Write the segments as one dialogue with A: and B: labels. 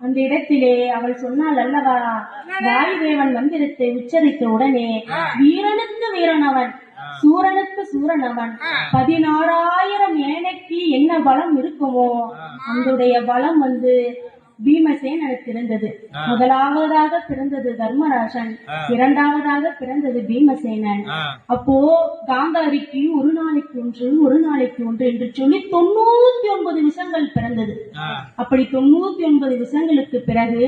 A: அந்த இடத்திலே அவள் சொன்னாள் அல்லவா, வாயுதேவன் மந்திரத்தை உச்சரித்த உடனே வீரனுக்கு வீரனவன், சூரனுக்கு சூரனவன், 16,000 ஏனைக்கு என்ன பலம் இருக்குமோ அந்த பலம் பீமசேனனுக்கு இருந்தது. முதலாவதாக பிறந்தது தர்மராஜன், இரண்டாவதாக பிறந்தது பீமசேனன். அப்போ காந்தாரிக்கு ஒரு நாளைக்கு ஒன்று என்று சொல்லி 99 விஷங்கள் பிறந்தது. அப்படி 99 விஷங்களுக்கு பிறகு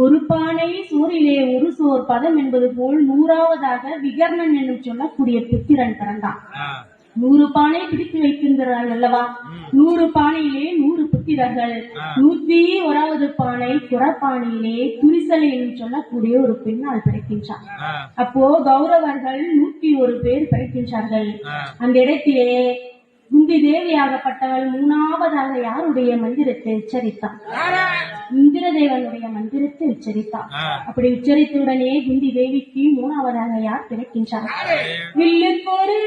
A: ஒரு பானை சோறிலே ஒரு சோர் பதம் என்பது போல் 100ஆவதாக விகர்ணன் என்று சொல்லக்கூடிய புத்திரன் பிறந்தான். 100 பானை பிடித்து வைக்கின்றார்கள் அல்லவா, 100 பானையிலே 100 புத்திரர்கள். 101வது பானை குறப்பானையிலே துரிசலை என்று சொல்லக்கூடிய ஒரு பெண்ணால் பிறக்கின்றார். அப்போ கௌரவர்கள் 101 பேர் பிறக்கின்றார்கள். அந்த இடத்திலே குந்தி தேவியாகப்பட்டவள் 3ஆவதாக யாருடைய மந்திரத்தை உச்சரித்தார்? இந்திரதேவனுடைய மந்திரத்தை உச்சரித்தார். அப்படி உச்சரித்தவுடனே குந்தி தேவிக்கு 3ஆவதாக யார் பிறக்கின்றார்? வில்லுக்கொரு